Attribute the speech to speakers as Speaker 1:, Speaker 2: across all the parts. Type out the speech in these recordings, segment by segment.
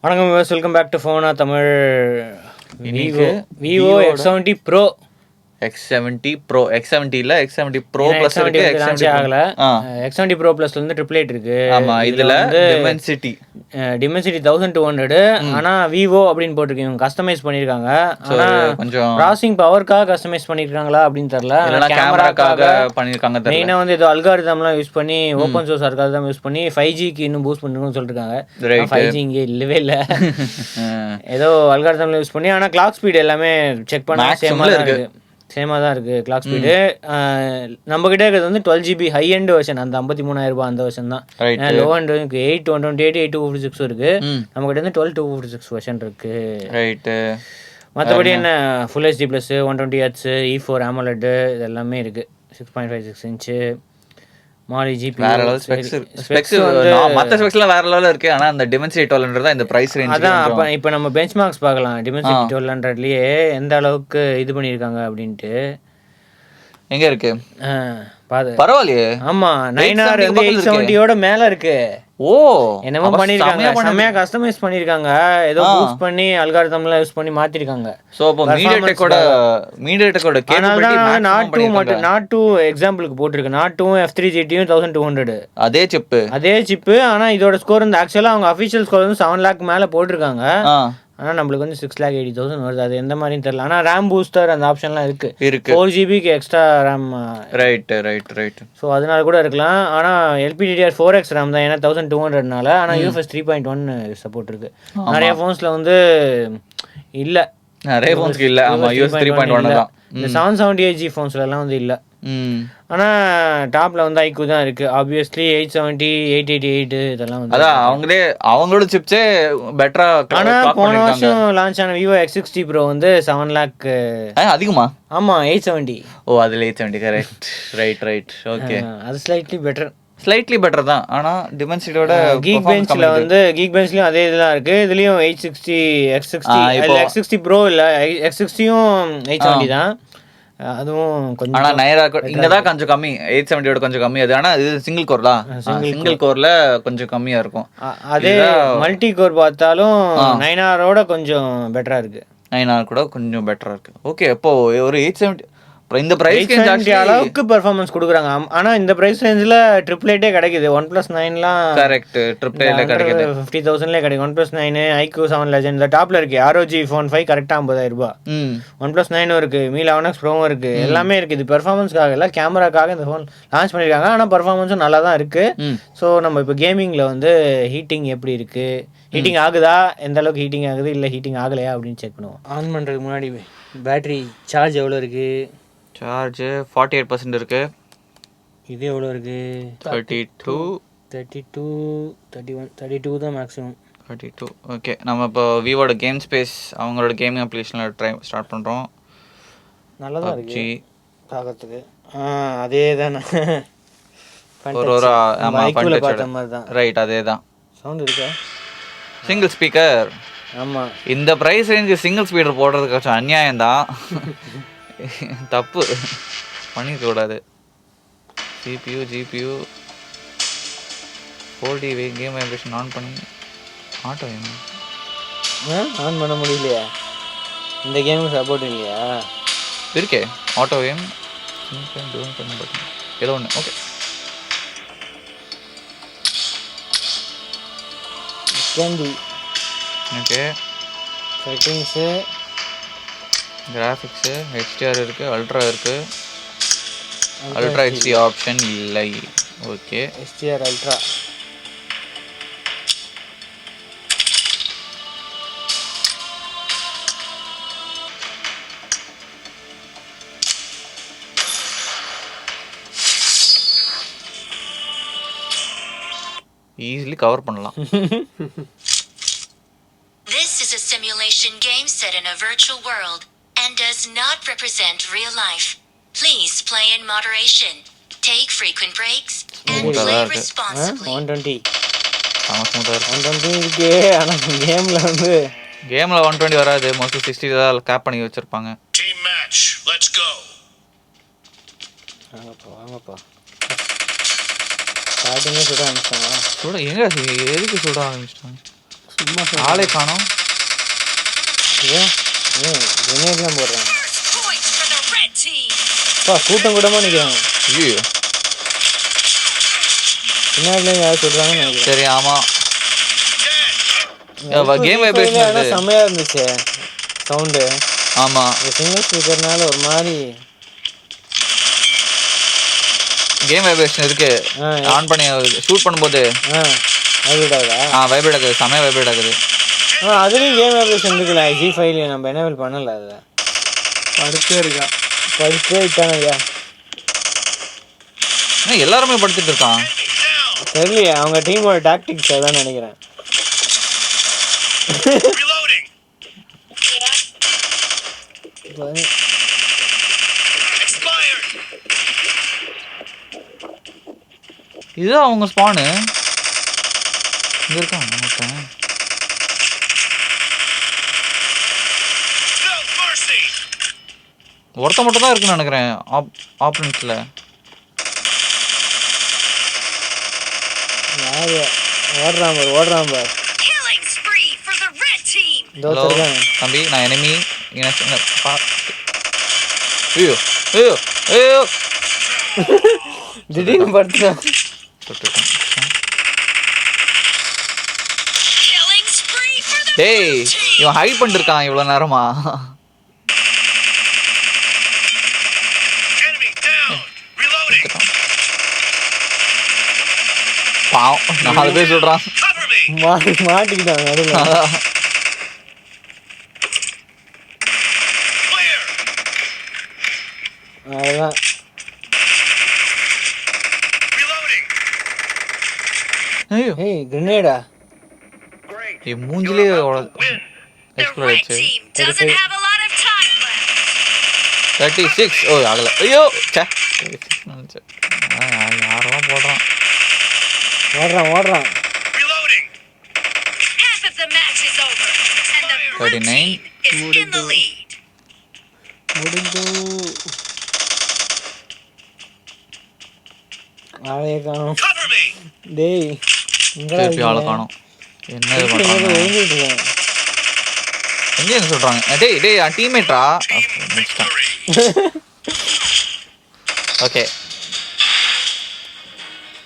Speaker 1: வணக்கம் viewers, welcome back to ஃபோனா Tamil. Vivo X70 Pro
Speaker 2: X70 Pro X70 இல்ல X70 Pro Plus இருக்கு.
Speaker 1: X70 ஆகல. X70 Pro Plus வந்து 888 இருக்கு.
Speaker 2: ஆமா, இதுல Dimensity
Speaker 1: 1200. ஆனா Vivo அப்படின்னு போட்டுருக்கீங்க, கஸ்டமைஸ் பண்ணிருக்காங்க. ஆனா
Speaker 2: கொஞ்சம்
Speaker 1: ப்ராசஸிங் பவர்க்காக கஸ்டமைஸ் பண்ணிருக்காங்களா அப்படின்னு தெரியல.
Speaker 2: இல்லனா கேமராக்காக பண்ணிருக்காங்க தெரியல.
Speaker 1: மெயினா வந்து ஏதோ அல்காரிதம்லாம் யூஸ் பண்ணி ஓபன் சோர்ஸ் அல்காரிதம் யூஸ் பண்ணி 5Gக்கு இன்னும் பூஸ்ட் பண்ணணும்னு சொல்லிருக்காங்க. 5G இங்கே இல்லவே இல்ல. ஏதோ அல்காரிதம்ல யூஸ் பண்ணி, ஆனா கிளாக் ஸ்பீட் எல்லாமே செக் பண்ணா சேமாக தான் இருக்குது. கிளாக் ஸ்பீடு நம்மக்கிட்ட இருக்கிறது வந்து 12GB ஹை எண்ட் வெர்ஷன், அந்த 53,000 அந்த வெர்ஷன் தான். லோ எண்ட் 8 128 8 256 இருக்குது. நம்மக்கிட்ட வந்து 12 256 வெர்ஷன் இருக்குது. ரைட்டு. மற்றபடி என்ன full HD plus 120Hz E4 AMOLED இது எல்லாமே இருக்குது. 6.56 இன்ச்சு மாலி ஜிபி.
Speaker 2: வேற லெவல் ஸ்பெக்ஸ் மத்த ஸ்பெக்ஸ்லாம் வேற லெவல்ல இருக்கு. ஆனா அந்த Dimensity 1200 தான் இந்த பிரைஸ் ரேஞ்ச்.
Speaker 1: அதான் அப்ப இப்போ நம்ம பெஞ்ச்மார்க்ஸ் பார்க்கலாம். Dimensity 1200லயே எந்த அளவுக்கு இது பண்ணிருக்காங்க அப்படின்ட்டு.
Speaker 2: எங்க இருக்கு
Speaker 1: பாது
Speaker 2: பரவாயில்லையே.
Speaker 1: ஆமா, 9R வந்து 870யோட மேல இருக்கு.
Speaker 2: ஓ,
Speaker 1: என்னமோ பண்ணிருக்காங்க, செமையா கஸ்டமைஸ் பண்ணிருக்காங்க. ஏதோ பூஸ்ட் பண்ணி அல்காரிதம்லாம் யூஸ் பண்ணி மாத்திருக்காங்க.
Speaker 2: சோ அப்ப மீடியாடெக்கோட கேபிலிட்டி
Speaker 1: நாட் 2 எக்ஸாம்பிளுக்கு போட்டுருக்கு. நாட் 2 F3 GT 1200 அதே சிப்பு. ஆனா இதோட ஸ்கோர் வந்து ஆக்சுவலா அவங்க அஃபிஷியல் ஸ்கோர் வந்து 7 lakh மேல போட்டிருக்காங்க. ஆனால் நம்மளுக்கு வந்து 6,80,000 வருது. அது எந்த மாதிரின்னு தெரியல. ஆனால் ரேம் பூஸ்டர் அந்த ஆப்ஷன்லாம் இருக்கு. 4GBக்கு எக்ஸ்ட்ரா ரேம்.
Speaker 2: ரைட்.
Speaker 1: ஸோ அதனால கூட இருக்கலாம். ஆனால் LPDDR4X ரேம் தான், ஏன்னா 1200னால. ஆனால் UFS 3.1 சப்போர்ட் இருக்கு. நிறைய ஃபோன்ஸில் வந்து இல்லை.
Speaker 2: நிறைய ஃபோன்ஸ்க்கு இல்லை. ஆமாம், UFS 3.1 தான்.
Speaker 1: இந்த 778G ஃபோன்ஸ்லாம் வந்து இல்லை. ஆனால் டாப்ல வந்து ஐக்யூ தான் இருக்கு. ஆப்வியஸ்லி 870 888 இதெல்லாம் வந்து
Speaker 2: அதான் அவங்களோட சிப்ஸே பெட்டரா.
Speaker 1: ஆனால் போன வருஷம் லான்ச் ஆன Vivo X60 Pro வந்து 7 lakh
Speaker 2: அதிகமா.
Speaker 1: ஆமா, 870.
Speaker 2: ஓ, அதுல 870. கரெக்ட். ரைட். ஓகே, அது ஸ்லைட்லி பெட்டர் தான். ஆனா டிமென்சிட்டியோட
Speaker 1: கீக் பெஞ்ச்லயும் அதே இதெல்லாம் இருக்கு. இதுலயும் 860 X60 X60 Pro இல்ல, X60யும் 870 தான். அதுவும் கொஞ்சம்
Speaker 2: ஆனா நைரா இங்கதான் கொஞ்சம் கம்மி. 870யோட கொஞ்சம் கம்மி அது. ஆனா இது சிங்கிள் கோர் தான். சிங்கிள் கோர்ல கொஞ்சம் கம்மியா இருக்கும்.
Speaker 1: அதே மல்டி கோர் பார்த்தாலும் 9R கொஞ்சம் பெட்டரா இருக்கு.
Speaker 2: 9R கூட கொஞ்சம் பெட்டரா இருக்கு. ஓகே, அப்போ ஒரு 870 இந்த பிரைஸ்
Speaker 1: அளவுக்கு பெர்ஃபார்மன்ஸ் கொடுக்குறாங்க. ஆனா இந்த பிரைஸ் ரேஞ்சில் 888 கிடைக்குது. OnePlus 9லாம்
Speaker 2: கரெக்ட் 888 கிடைக்குது.
Speaker 1: 50,000 கிடைக்கும். OnePlus 9 iQOO 7 Legend இந்த டாப்ல இருக்கு. ROG Phone 5 கரெக்டா 50,000 ரூபாய். OnePlus 9 இருக்கு, Mi 11X Pro இருக்கு, எல்லாமே இருக்கு. இது பெர்ஃபார்மன்ஸ்க்காக இல்ல, கேமராக்காக இந்த ஃபோன் லான்ச் பண்ணிருக்காங்க. ஆனா பெர்ஃபார்மன்ஸும் நல்லா தான் இருக்கு. ஸோ நம்ம இப்போ கேமிங்ல வந்து ஹீட்டிங் எப்படி இருக்கு, ஹீட்டிங் ஆகுதா, எந்த அளவுக்கு ஹீட்டிங் ஆகுது, இல்லை ஹீட்டிங் ஆகலையா அப்படின்னு செக் பண்ணுவோம். ஆன் பண்ணுறதுக்கு முன்னாடி பேட்டரி சார்ஜ் எவ்வளோ இருக்கு?
Speaker 2: சார்ஜ் 48% இருக்கு.
Speaker 1: இது எவ்வளோ இருக்கு?
Speaker 2: 32
Speaker 1: 31 தான் மேக்ஸிமம்.
Speaker 2: 32. ஓகே, நம்ம இப்போ விவோட கேம் ஸ்பேஸ் அவங்களோட கேமிங் அப்ளிகேஷனில் ஸ்டார்ட் பண்ணுறோம்.
Speaker 1: நல்லா தான் இருக்கு பார்க்கறதுக்கு. அதே தானே
Speaker 2: ஒரு
Speaker 1: மைக்கில் பார்த்த மாதிரி தான்.
Speaker 2: ரைட், அதே தான்.
Speaker 1: சவுண்ட் இருக்கா?
Speaker 2: Single speaker.
Speaker 1: ஆமாம்,
Speaker 2: இந்த ப்ரைஸ் ரேஞ்சு சிங்கிள் ஸ்பீக்கர் போடுறதுக்கு கொஞ்சம் அநியாயம் தான். தப்பு பண்ணிக்க கூடாது. CPU GPU 4D game vibration on பண்ணி ஆட்டோ
Speaker 1: ஆன் பண்ண முடியலையா? இந்த கேமுக்கு சப்போர்ட் இல்லையா?
Speaker 2: இருக்கே ஆட்டோ கேம் ஏதோ ஒன்று. Okay, okay.
Speaker 1: Settings,
Speaker 2: graphics, HDR இருக்குது, அல்ட்ரா இருக்குது. அல்ட்ரா HD ஆப்ஷன் இல்லை. Okay,
Speaker 1: HDR ultra.
Speaker 2: Easily cover பண்ணலாம்.
Speaker 3: This is a simulation game set in a virtual world and does not represent real life. Please play in moderation, take frequent breaks, and play responsibly.
Speaker 1: 120
Speaker 2: இருக்கு.
Speaker 1: ஆனா கேம்ல
Speaker 2: 120 வராது. Mostly 60 தான் gap பண்ணி வச்சிருப்பாங்க.
Speaker 4: Team match, let's go.
Speaker 1: வாங்கப்பா. ஸ்டார்டிங்கே சுட ஆரம்பிச்சிட்டாங்க.
Speaker 2: எதுக்கு சுட ஆரம்பிச்சிட்டாங்க?
Speaker 5: சும்மா
Speaker 2: ஆளே காணோம்.
Speaker 1: கிரனேட்லாம் போடுறாங்க.
Speaker 3: First point for the red team.
Speaker 1: கூட்டம் கூட்டமாக நிற்கிறாங்க.
Speaker 2: ஐயோ
Speaker 1: பின்னாடிலேயும் யாரும் சொல்கிறாங்கன்னு நினைக்கிறேன்.
Speaker 2: சரி ஆமாம். கேம் வைப்ரேஷன்
Speaker 1: ஆனால் செம்மையாக இருந்துச்சு சவுண்டு.
Speaker 2: ஆமாம்
Speaker 1: சிங்கிள் ஸ்பீக்கர்னால ஒரு மாதிரி
Speaker 2: கேம் வைப்ரேஷன் இருக்கு. ஆன் பண்ணி ஷூட் பண்ணும்போது
Speaker 1: வைப்ரேட் ஆகுதா?
Speaker 2: வைப்ரேட் ஆகுது, செம்மையாக வைப்ரேட் ஆகுது.
Speaker 1: அதுலேயும் கேம் வைப்ரேஷன் இருக்குல்ல. G5 நம்ம எனேபிள் பண்ணல. அதில்
Speaker 5: படுத்தே இருக்கா.
Speaker 1: படுத்தே விட்டானு ஐயா.
Speaker 2: எல்லாருமே படுத்துட்டு இருக்கான்.
Speaker 1: தெரியலையே, அவங்க டீமோட டாக்டிக்ஸ் அதான் நினைக்கிறேன்.
Speaker 4: Reloading. Expired.
Speaker 2: இதுதான் அவங்க ஸ்பானு. இங்கே இருக்கான் ஒருத்தன்.
Speaker 4: No mercy.
Speaker 2: ஒருத்த மட்டும் தான் இருக்குன்னு நினைக்கிறேன் ஆப்பனன்ஸில்.
Speaker 1: ஓடுறான் பார்.
Speaker 3: Killing spree for the red team.
Speaker 2: Hello தம்பி, நான் எனிமி. ஐயோ ஐயோ ஐயோ
Speaker 1: திடீர்னு படுத்துட்டான்.
Speaker 3: Killing spree for the
Speaker 2: டேய், இவன் ஹைட் பண்ணிருக்கான் இவ்வளோ நேரமா.
Speaker 4: Enemy down. Reloading.
Speaker 2: பாவம், 4 பேர் சொல்கிறான்.
Speaker 4: Cover me.
Speaker 1: மாட்டிக்கிட்டாங்க நடுவில்.
Speaker 4: Clear.
Speaker 1: அதுதான்.
Speaker 4: Reloading.
Speaker 2: ஐயோ
Speaker 1: ஏய் கிரனேடா.
Speaker 4: Great.
Speaker 2: என் மூஞ்சிலே
Speaker 4: Win.
Speaker 3: The
Speaker 2: எக்ஸ்ப்ளோர்
Speaker 3: red
Speaker 2: ஆயிடுச்சு.
Speaker 3: team doesn't have a lot of time left.
Speaker 2: 36. ஓ ஆகலை. ஐயோ சே நினச்சேன். யாரெல்லாம் போடுறான்.
Speaker 1: ஓடுறான்.
Speaker 4: Reloading.
Speaker 3: Half of the match is over, and the blue
Speaker 2: 39.
Speaker 3: team is in the lead.
Speaker 5: முடிஞ்சு
Speaker 1: ஆளையே காணோம்.
Speaker 4: Cover me.
Speaker 1: டேய்
Speaker 2: திருப்பி ஆளை காணோம். என்ன இது பண்ணுறாங்க? எங்கே சொல்கிறாங்க? டேய் டீம்மேட்ரா. முடிச்சிட்டேன். ஓகே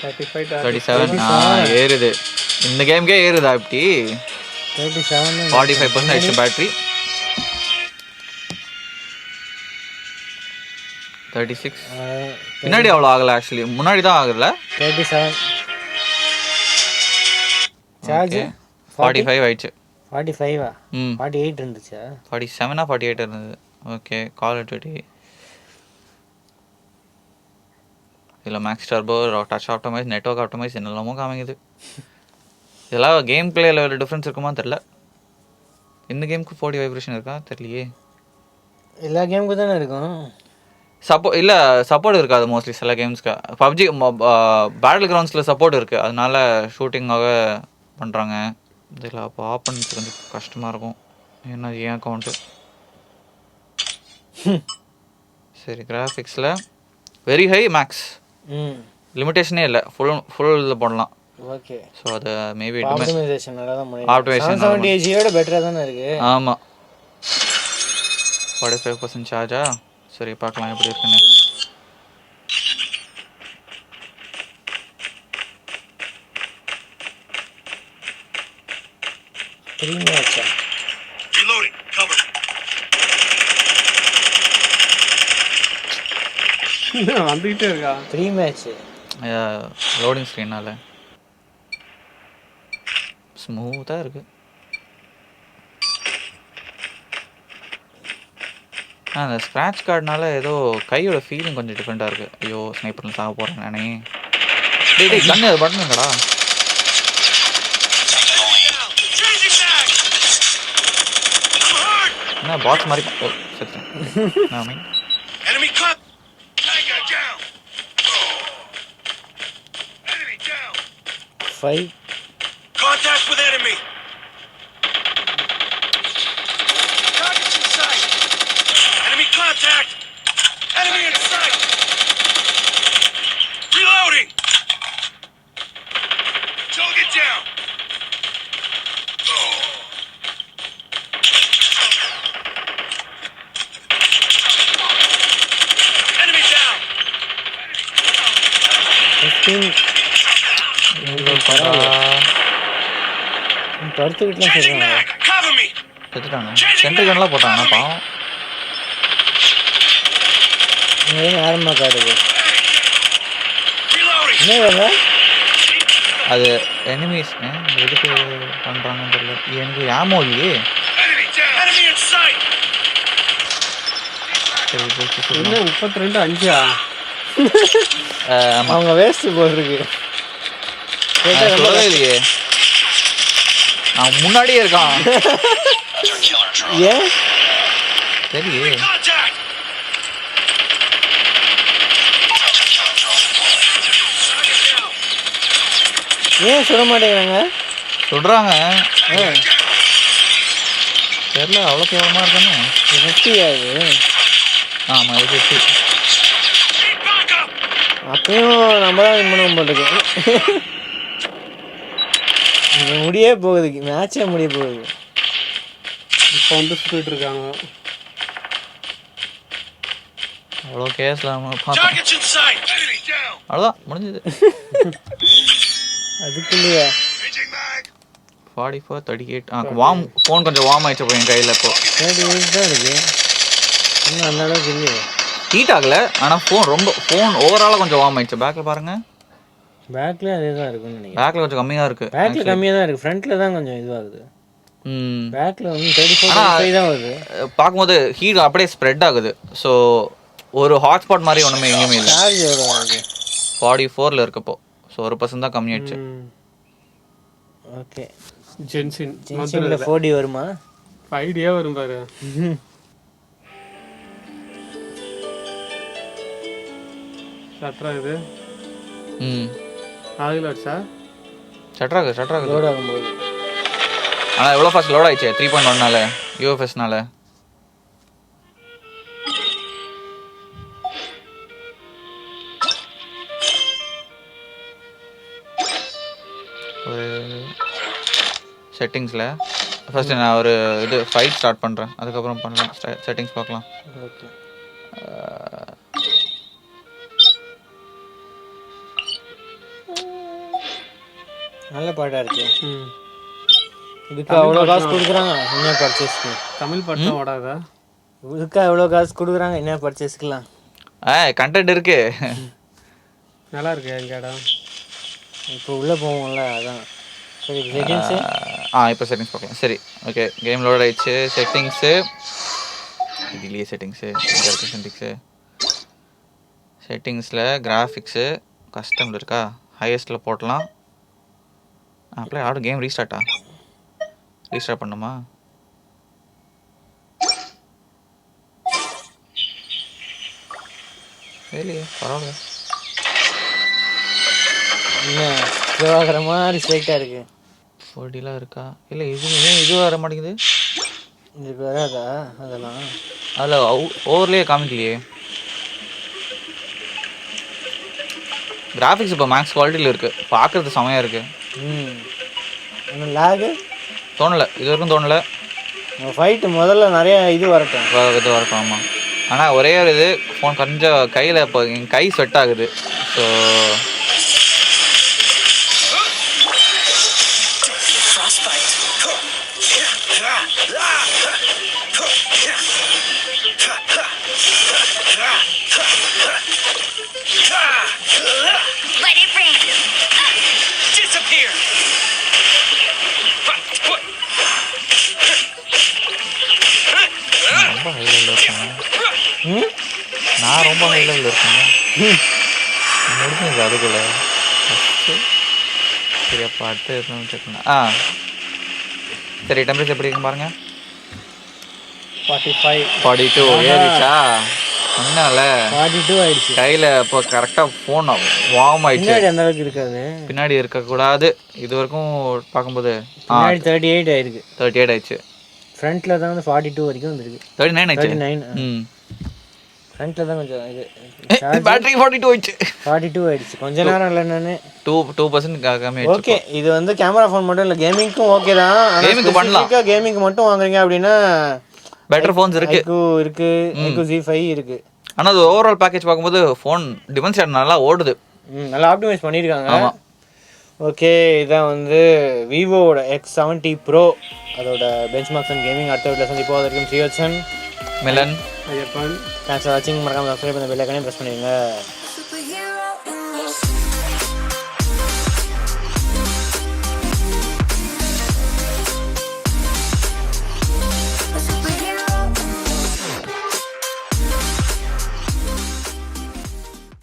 Speaker 2: 37. ஏறுது. இந்த கேமுக்கே ஏறுதா இப்படி? 45% ஆயிடுச்சு பேட்டரி. 36. பின்னாடி அவ்வளோ ஆகலை ஆக்சுவலி, முன்னாடி தான் ஆகல.
Speaker 1: 37 சார்ஜ்
Speaker 2: 45 ஆயிடுச்சு.
Speaker 1: 45
Speaker 2: ம்
Speaker 1: 48 இருந்துச்சா?
Speaker 2: 47 48 இருந்தது. Okay call duty. இதில் மேக்ஸ் டர்போ, டச் ஆப்டமைஸ், நெட்வொர்க் ஆப்டமைஸ் என்னெல்லாமோ காமிக்குது. இதெல்லாம் கேம் பிளே லெவலில் டிஃப்ரென்ஸ் இருக்குமா தெரில. இந்த கேமுக்கு 40 வைப்ரேஷன் இருக்கா தெரியலையே.
Speaker 1: எல்லா கேமுக்கும் தானே இருக்கும்.
Speaker 2: சப்போர்ட் இருக்காது மோஸ்ட்லி சில கேம்ஸ்க்கு. பப்ஜி பேட்டில் கிரவுண்ட்ஸில் சப்போர்ட் இருக்குது, அதனால ஷூட்டிங்காக பண்ணுறாங்க. இதில் அப்போ ஆப்பன்ஸ் கொஞ்சம் கஷ்டமாக இருக்கும். ஏன்னா ஏன் அக்கௌண்ட்டு. சரி கிராஃபிக்ஸில் வெரி ஹை மேக்ஸ் லிமிட்டேஷனே இல்லை, ஃபுல் இதில் போடலாம்.
Speaker 1: ஓகே
Speaker 2: ஸோ அது மேபி
Speaker 1: ஆப்டிமைசேஷன் நல்லா தான் பண்ணிருக்காங்க.
Speaker 2: ஆப்டிமைசேஷன்
Speaker 1: 770 பெட்டரா தான இருக்கு.
Speaker 2: ஆமாம் 45% சார்ஜா. சரி பார்க்கலாம் எப்படி இருக்குன்னு.
Speaker 1: ப்ரீமியாச்சா?
Speaker 4: Reloading. Cover.
Speaker 5: வந்துகிட்டே இருக்கா.
Speaker 1: ப்ரீ மேட்ச்
Speaker 2: லோடிங் ஸ்க்ரீனால் ஸ்மூத்தாக இருக்குது. அந்த ஸ்க்ராட்ச் கார்டுனால ஏதோ கையோட ஃபீலிங் கொஞ்சம் டிஃப்ரெண்ட்டாக இருக்குது. ஐயோ ஸ்னைப்பரில் சாக போகிறேன் நானே. டேய் கண்ணு அது பட்டனுங்கடா. என்ன பாக்ஸ் மாதிரி. ஓ சரி மீன்.
Speaker 4: Enemy cut. Tiger down. Enemy down.
Speaker 1: 5
Speaker 4: Contact with enemy. Target's in sight. Enemy contact. Enemy in sight. Reloading. Target down.
Speaker 1: 15 படுத்துக்கிட்டுலாம்
Speaker 4: Changing
Speaker 1: சொல்கிறாங்க.
Speaker 4: mag. Cover me.
Speaker 2: எடுத்துட்டாங்க சென்ட்ரி கன்லாம் போட்டாங்கன்னா பாவம்.
Speaker 1: ஆரம்ப காடுது
Speaker 4: Reloading.
Speaker 1: என்ன வேலை?
Speaker 2: அது எனிமீஸ் எதுக்கு பண்ணுறாங்கன்னு தெரியல. எனக்கு ஆமோ இல்லையே.
Speaker 4: Enemy down. Enemy in sight.
Speaker 2: சரி
Speaker 5: என்ன 32 5
Speaker 2: ஆமாம்
Speaker 1: அவங்க வேஸ்ட்டு போட்டிருக்கு.
Speaker 2: சொல்லவே இல்லையே. அவன் முன்னாடியே இருக்கான்.
Speaker 1: ஏன்
Speaker 2: தெரியலையே.
Speaker 4: Contact.
Speaker 1: ஏன் சுட மாட்டேங்கிறாங்க?
Speaker 2: சொல்கிறாங்க தெரியல அவ்வளோ கேவலமாக இருக்கானே.
Speaker 1: 50 ஆகுது.
Speaker 2: ஆமாம் இது 50.
Speaker 4: Need backup.
Speaker 1: அப்பயும் நம்ம தான் வின் பண்ணுவோம் போட்டிருக்கு. இது முடியே போகுது, மேட்சே முடிய போகுது.
Speaker 5: இப்போ வந்து சுத்திட்டு இருக்காங்க.
Speaker 2: அவ்வளோ கேஸில் நம்ம பார்த்தோம்.
Speaker 4: Targets in sight. Enemy down.
Speaker 2: அவ்வளோதான் முடிஞ்சது.
Speaker 1: அதுக்குள்ளேயே
Speaker 4: Changing mag.
Speaker 2: 44 38 வார்ம் ஃபோன் கொஞ்சம் வார்ம் ஆயிடுச்சு இப்போ என் கையில். இப்போ
Speaker 1: 38 தான் இருக்கு. இன்னும் அந்த அளவுக்கு இல்லையே.
Speaker 2: ஹீட் ஆகலை ஆனால் ஃபோன் ஓவராலாக கொஞ்சம் வார்ம் ஆயிடுச்சு. பேக்கில் பாருங்கள்.
Speaker 1: பேக்லேயும் அதே தான் இருக்குன்னு நினைக்கிறேன்.
Speaker 2: பேக்கில் கொஞ்சம் கம்மியாக இருக்குது.
Speaker 1: பேக்கில் கம்மியாக தான் இருக்குது, ஃப்ரண்ட்டில் தான் கொஞ்சம் இதுவாகுது.
Speaker 2: ம்
Speaker 1: பேக்கில் வந்து 34 தான் வருது.
Speaker 2: பார்க்கும்போது ஹீட் அப்படியே ஸ்ப்ரெட் ஆகுது. ஸோ ஒரு ஹாட்ஸ்பாட் மாதிரி ஒன்றுமே எங்கேயுமே இல்லை.
Speaker 1: சார்ஜ் எவ்வளோ ஆகுது?
Speaker 2: 44ல் இருக்கப்போ. ஸோ 1% தான் கம்மியாயிடுச்சு.
Speaker 1: ஓகே.
Speaker 5: ஜென்சின்
Speaker 1: ஜென்ஷனில் 4D வருமா?
Speaker 5: 5D வரும் பாரு. சட்ரா இது
Speaker 2: ம்
Speaker 5: ஆகுல வச்சா
Speaker 2: சட்ராகுது.
Speaker 1: லோட் ஆகும்போது
Speaker 2: ஆனால் எவ்வளோ ஃபாஸ்ட் லோட் ஆயிடுச்சு 3.1நால யூஎஃப்எஸ்னால. ஒரு செட்டிங்ஸில் ஃபஸ்ட்டு நான் ஒரு இது ஃபைட் ஸ்டார்ட் பண்ணுறேன், அதுக்கப்புறம் பண்ணலாம். செட்டிங்ஸ் பார்க்கலாம்.
Speaker 1: ஓகே. நல்ல பாட்டாக இருக்கு. இதுக்கு அவ்வளோ காசு கொடுக்குறாங்க என்ன பர்ச்சேஸ்க்கு?
Speaker 5: தமிழ் பாட்டு ஓடாதா?
Speaker 1: இதுக்கா எவ்வளோ காசு கொடுக்குறாங்க என்ன பர்ச்சேஸ்க்குலாம்?
Speaker 2: கண்டென்ட் இருக்கு.
Speaker 5: நல்லா இருக்கு எங்கள் இடம்.
Speaker 2: இப்போ உள்ளே போவோம்ல, அதான். சரி செட்டிங்ஸு. இப்போ செட்டிங்ஸ் பார்க்கலாம். சரி ஓகே, கேம் லோட் ஆயிடுச்சு. செட்டிங்ஸு இதுலேயே செட்டிங்ஸு இங்கே இருக்குது. செட்டிங்ஸில் கிராஃபிக்ஸு கஸ்டமில் இருக்கா, ஹையஸ்ட்டில் போட்டலாம். அப்படியே ஆடு கேம் ரீஸ்டார்ட் பண்ணுமா? சரியே பரவாயில்ல.
Speaker 1: என்ன இதுவாகிற மாதிரி ஸ்ட்ரைட்டாக இருக்குது.
Speaker 2: 4Dலாம் இருக்கா? இல்லை இது வர மாட்டேங்குது.
Speaker 1: இதுக்கு வராதா அதெல்லாம்?
Speaker 2: அதில் ஓவர்லேயே காமிக்கலையே. கிராஃபிக்ஸ் இப்போ மேக்ஸ் குவாலிட்டியில் இருக்குது, பார்க்குறது செமையாக இருக்குது.
Speaker 1: ஆனால் லேகு
Speaker 2: தோணலை, இது வரைக்கும் தோணலை.
Speaker 1: ஃபைட்டு முதல்ல நிறைய இது வரட்டும்.
Speaker 2: ஆமாம். ஆனால் ஒரே ஒரு இது ஃபோன் கொஞ்சம் கையில் இப்போ என் கை ஸ்வெட் ஆகுது. So
Speaker 3: Let it rain.
Speaker 4: Disappear.
Speaker 2: ரொம்ப ஹை லெவலில் இருக்கேங்க. நான் ரொம்ப ஹை லெவலில் இருக்கேங்க. முடிஞ்சுங்க அதுக்குள்ளே ஃபஸ்ட்டு. சரி அப்போ அடுத்து எதுவும் செக் பண்ண. சரி டெம்பரேச்சர் எப்படி இருக்குன்னு பாருங்கள்.
Speaker 1: 45
Speaker 2: 42 ஏறிச்சா? ஒன்றால
Speaker 1: 42 ஆயிடுச்சு.
Speaker 2: கையில் இப்போ கரெக்டாக ஃபோன் வார்ம் ஆயிடுச்சு.
Speaker 1: பின்னாடி அந்த அளவுக்கு இருக்காது,
Speaker 2: பின்னாடி இருக்கக்கூடாது. இது வரைக்கும் பார்க்கும்போது
Speaker 1: பின்னாடி 38 ஆயிருக்கு.
Speaker 2: 38 ஆயிடுச்சு.
Speaker 1: ஃப்ரண்ட்டில் தான் வந்து 42 வரைக்கும் வந்துருக்கு.
Speaker 2: 39 ஆயிடுச்சு.
Speaker 1: 39 ஃப்ரண்ட்டில் தான் கொஞ்சம் இது
Speaker 2: பேட்டரி 42 ஆயிடுச்சு.
Speaker 1: 42 ஆயிடுச்சு. கொஞ்ச நேரம் இல்லை நான்
Speaker 2: 2% கம்மி ஆயிடுச்சு.
Speaker 1: ஓகே. இது வந்து கேமரா ஃபோன் மட்டும் இல்லை, கேமிங்க்கும் ஓகே தான்.
Speaker 2: கேமிங்க்கு பண்ணலாம்.
Speaker 1: கேமிங்க்கு மட்டும் வாங்குறீங்க அப்படின்னா
Speaker 2: பெட்டர் ஃபோன்ஸ் இருக்கு.
Speaker 1: இருக்கு, Z5 இருக்கு.
Speaker 2: ஆனால் அது ஓவரால் பேக்கேஜ் பார்க்கும்போது ஃபோன் டிமென்சிட்டி நல்லா ஓடுது.
Speaker 1: நல்லா ஆப்டிமைஸ் பண்ணியிருக்காங்க.
Speaker 2: ஆமா.
Speaker 1: ஓகே, இதான் வந்து விவோட X70 Pro அதோட பெஞ்ச்மார்க்ஸ் அண்ட் கேமிங். அடுத்த வீட்டில் சந்திப்போம். அதற்கும் சிவச்சன்
Speaker 2: மிலன்
Speaker 5: ஐயப்பன்.
Speaker 1: தேங்க்ஸ் ஃபார் வாட்சிங். மறக்காம சப்ஸ்கிரைப் பண்ணி பெல் ஐக்கானே ப்ரெஸ் பண்ணிடுங்க.